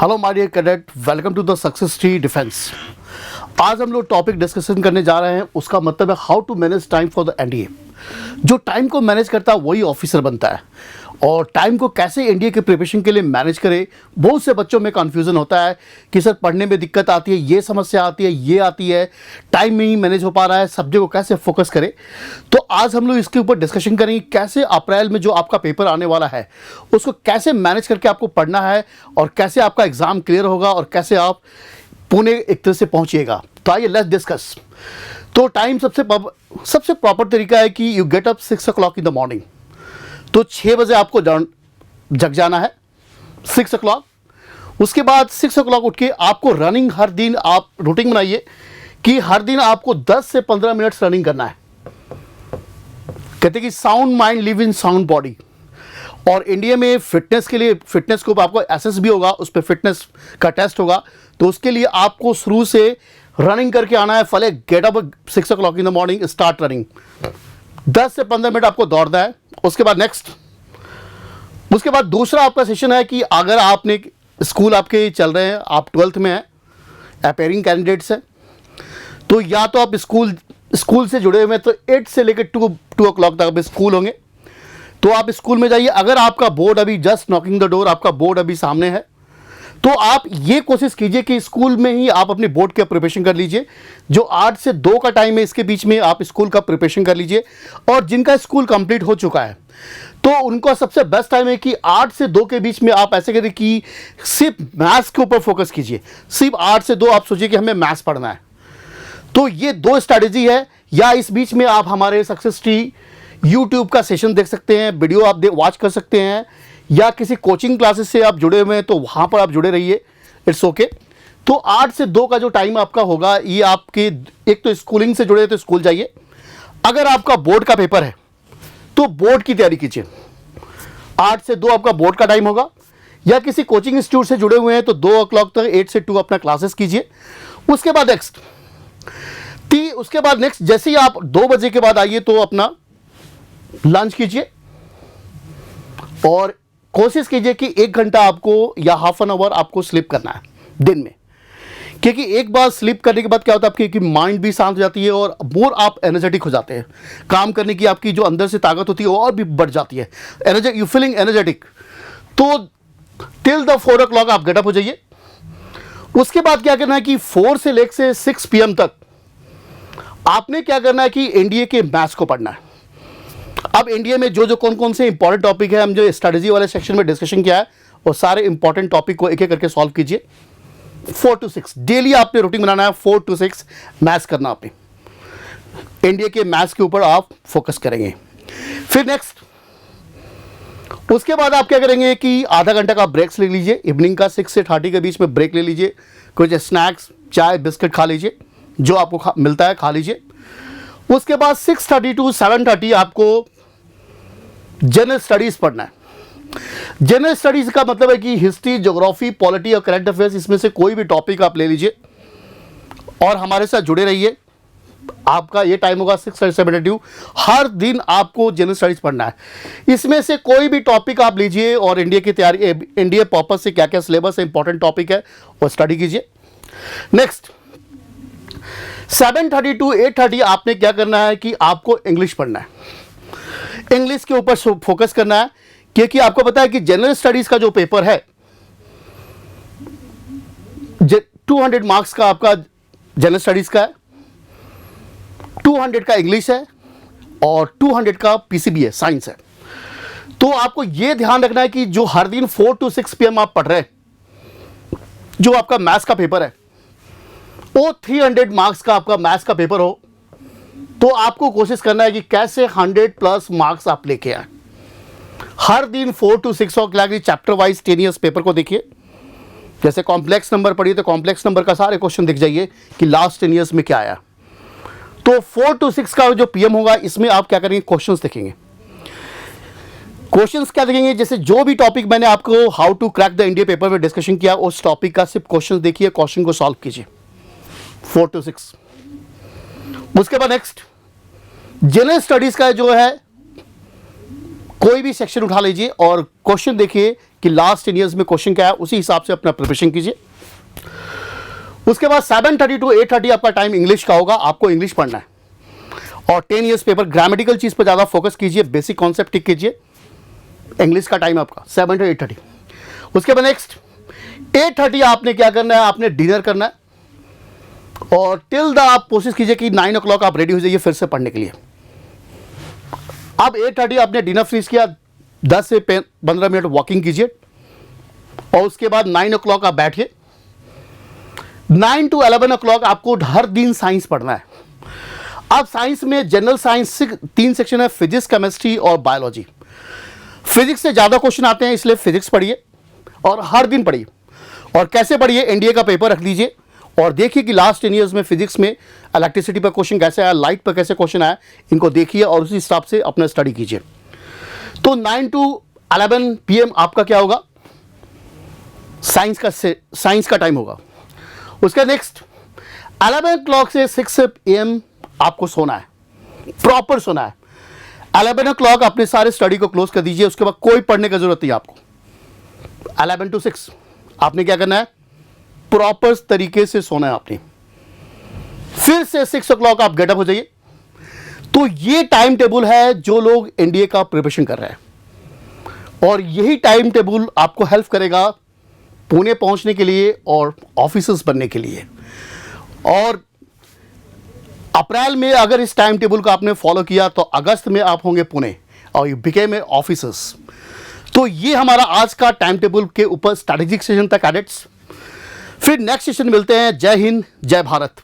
Hello my dear cadet, welcome to the Success Tree Defence. आज हम लोग topic discussion करने जा रहे हैं, उसका मतलब है how to manage time for the NDA. जो टाइम को मैनेज करता है वही ऑफिसर बनता है, और टाइम को कैसे एनडीए के प्रिपरेशन के लिए मैनेज करे। बहुत से बच्चों में कन्फ्यूज़न होता है कि सर पढ़ने में दिक्कत आती है, ये समस्या आती है, ये आती है, टाइम नहीं मैनेज हो पा रहा है, सब्जेक्ट को कैसे फोकस करे। तो आज हम लोग इसके ऊपर डिस्कशन करेंगे कैसे अप्रैल में जो आपका पेपर आने वाला है उसको कैसे मैनेज करके आपको पढ़ना है, और कैसे आपका एग्ज़ाम क्लियर होगा, और कैसे आप पुणे एक तरह से पहुँचिएगा। तो आइए लेट्स डिस्कस। तो टाइम सबसे प्रॉपर तरीका है कि you get up 6 o'clock in the morning. तो 6 बजे आपको जग जाना है, 6 o'clock। उसके बाद 6 o'clock उठ के आपको रनिंग, हर दिन आप रूटीन बनाइए कि हर दिन आपको 10 से 15 मिनट्स रनिंग करना है। कहते हैं कि sound mind live in sound body. और इंडिया में फिटनेस के लिए, फिटनेस को आपको एसएस भी होगा, उस पर फिटनेस का टेस्ट होगा। तो उसके लिए आपको शुरू से रनिंग करके आना है। पहले get up 6 o'clock in the morning, start running. 10 से 15 मिनट आपको दौड़ना है। उसके बाद दूसरा आपका सेशन है कि अगर आपने स्कूल आपके चल रहे हैं, आप 12th में हैं, अपेयरिंग कैंडिडेट्स हैं, तो या तो आप स्कूल से जुड़े हुए हैं, तो 8 से लेकर 2 o'clock तक आप स्कूल होंगे, तो आप स्कूल में जाइए। अगर आपका बोर्ड अभी जस्ट नॉकिंग द डोर, आपका बोर्ड अभी सामने है, तो आप ये कोशिश कीजिए कि स्कूल में ही आप अपने बोर्ड का प्रिपरेशन कर लीजिए। जो 8 से 2 का टाइम है, इसके बीच में आप स्कूल का प्रिपरेशन कर लीजिए। और जिनका स्कूल कंप्लीट हो चुका है तो उनका सबसे बेस्ट टाइम है कि 8 से 2 के बीच में आप ऐसे करें कि सिर्फ मैथ्स के ऊपर फोकस कीजिए। सिर्फ 8 से 2 आप सोचिए कि हमें मैथ्स पढ़ना है। तो ये 2 स्ट्रैटेजी है। या इस बीच में आप हमारे सक्सेस ट्री यूट्यूब का सेशन देख सकते हैं, वीडियो आप वॉच कर सकते हैं, या किसी कोचिंग क्लासेस से आप जुड़े हुए हैं तो वहाँ पर आप जुड़े रहिए, इट्स ओके। तो 8 से 2 का जो टाइम आपका होगा, ये आपके एक तो स्कूलिंग से जुड़े हैं तो स्कूल जाइए। अगर आपका बोर्ड का पेपर है तो बोर्ड की तैयारी कीजिए। 8 से 2 आपका बोर्ड का टाइम होगा। या किसी कोचिंग इंस्टीट्यूट से जुड़े हुए हैं तो 2 o'clock तक 8 से 2 अपना क्लासेस कीजिए। उसके बाद नेक्स्ट जैसे ही आप 2 बजे के बाद आइए तो अपना लंच कीजिए, और कोशिश कीजिए कि 1 घंटा आपको या हाफ एन आवर आपको स्लीप करना है दिन में। क्योंकि एक बार स्लीप करने के बाद क्या होता है, आपकी माइंड भी शांत हो जाती है और मोर आप एनर्जेटिक हो जाते हैं। काम करने की आपकी जो अंदर से ताकत होती है वो और भी बढ़ जाती है, यू फीलिंग एनर्जेटिक। तो टिल द 4 o'clock आप गेटअप हो जाइए। उसके बाद क्या करना है कि 4 से लेकर 6 PM तक आपने क्या करना है कि एनडीए के मैथ्स को पढ़ना है। अब एनडीए में जो कौन से इंपॉर्टेंट टॉपिक है, हम जो स्ट्रेटजी वाले सेक्शन में डिस्कशन किया है, और सारे इंपॉर्टेंट टॉपिक को एक एक करके सॉल्व कीजिए। 4 to 6 डेली आपने रूटीन बनाना है। 4 to 6 मैथ्स करना, आपने एनडीए के मैथ्स के ऊपर आप फोकस करेंगे। फिर नेक्स्ट उसके बाद आप क्या करेंगे कि आधा घंटा का ब्रेक्स ले लीजिए। इवनिंग का 6 से 30 के बीच में ब्रेक ले लीजिए। कुछ स्नैक्स, चाय, बिस्किट खा लीजिए, जो आपको मिलता है खा लीजिए। उसके बाद 6:30 to 7:30 आपको जनरल स्टडीज पढ़ना है। जनरल स्टडीज का मतलब है कि हिस्ट्री, ज्योग्राफी, पॉलिटी और करंट अफेयर्स, इसमें से कोई भी टॉपिक आप ले लीजिए और हमारे साथ जुड़े रहिए। आपका ये टाइम होगा 6:30 हर दिन आपको जनरल स्टडीज पढ़ना है। इसमें से कोई भी टॉपिक आप लीजिए और इंडिया की तैयारी, इंडिया पर्पस से क्या क्या सिलेबस है, इंपॉर्टेंट टॉपिक है, वो स्टडी कीजिए। नेक्स्ट 7:30 to 8:30 आपने क्या करना है कि आपको इंग्लिश पढ़ना है। इंग्लिश के ऊपर फोकस करना है, क्योंकि आपको पता है कि जनरल स्टडीज का जो पेपर है 200 मार्क्स का आपका जनरल स्टडीज का है, 200 का इंग्लिश है और 200 का पीसीबी है, साइंस है। तो आपको यह ध्यान रखना है कि जो हर दिन 4 to 6 PM आप पढ़ रहे हैं, जो आपका मैथ्स का पेपर है वो 300 मार्क्स का आपका मैथ्स का पेपर हो। तो आपको कोशिश करना है कि कैसे 100+ मार्क्स आप लेके आए। हर दिन 4 to 6 o'clock chapter wise 10 years paper को देखिए। जैसे कॉम्प्लेक्स नंबर पढ़िए तो कॉम्प्लेक्स नंबर का सारे क्वेश्चन दिख जाइए कि लास्ट 10 years में क्या आया। तो 4 to 6 का जो PM होगा, इसमें आप क्या करेंगे, क्वेश्चंस देखेंगे। क्वेश्चंस क्या देखेंगे, जैसे जो भी टॉपिक मैंने आपको how to crack the India paper में डिस्कशन किया, उस टॉपिक का सिर्फ क्वेश्चन देखिए, क्वेश्चन को सॉल्व कीजिए 4 to 6। उसके बाद नेक्स्ट जनरल स्टडीज का जो है, कोई भी सेक्शन उठा लीजिए और क्वेश्चन देखिए कि लास्ट 10 ईयर्स में क्वेश्चन क्या है, उसी हिसाब से अपना प्रिपरेशन कीजिए। उसके बाद 7:30 to 8:30 आपका टाइम इंग्लिश का होगा, आपको इंग्लिश पढ़ना है। और 10 ईयर्स पेपर ग्रामेटिकल चीज़ पर ज़्यादा फोकस कीजिए, बेसिक कॉन्सेप्ट टिक कीजिए। इंग्लिश का टाइम आपका 7 to 8:30। उसके बाद नेक्स्ट 8:30 आपने क्या करना है, आपने डिनर करना है। और टिल द आप कोशिश कीजिए कि 9 o'clock आप रेडी हो जाइए फिर से पढ़ने के लिए। अब 8:30 आपने डिनर फिनिश किया, 10 से 15 मिनट वॉकिंग कीजिए और उसके बाद 9 o'clock आप बैठिए। 9 to 11 o'clock आपको हर दिन साइंस पढ़ना है। अब साइंस में जनरल साइंस 3 सेक्शन है, फिजिक्स, केमिस्ट्री और बायोलॉजी। फिजिक्स से ज़्यादा क्वेश्चन आते हैं, इसलिए फिजिक्स पढ़िए और हर दिन पढ़िए। और कैसे पढ़िए, एनडीए का पेपर रख लीजिए और देखिए कि लास्ट 10 ईयर्स में फिजिक्स में इलेक्ट्रिसिटी पर क्वेश्चन कैसे आया, लाइट पर कैसे क्वेश्चन आया, इनको देखिए और उसी हिसाब से अपना स्टडी कीजिए। तो 9 to 11 PM आपका क्या होगा, साइंस का टाइम होगा। उसका नेक्स्ट 11 o'clock से 6 AM आपको सोना है, प्रॉपर सोना है। 11 o'clock अपने सारे स्टडी को क्लोज कर दीजिए, उसके बाद कोई पढ़ने की जरूरत नहीं आपको। 11 to 6 आपने क्या करना है, प्रॉपर तरीके से सोना है आपने। फिर से 6 o'clock आप गेटअप हो जाइए। तो ये टाइम टेबल है जो लोग एनडीए का प्रिपरेशन कर रहे हैं और यही टाइम टेबल आपको हेल्प करेगा पुणे पहुंचने के लिए और ऑफिसर्स बनने के लिए। और अप्रैल में अगर इस टाइम टेबल को आपने फॉलो किया तो अगस्त में आप होंगे पुणे और यू बिकेम ए ऑफिसर्स। तो ये हमारा आज का टाइम टेबल के ऊपर स्ट्रैटेजिक सेशन था कैडेट्स। फिर नेक्स्ट सेशन मिलते हैं। जय हिंद, जय भारत।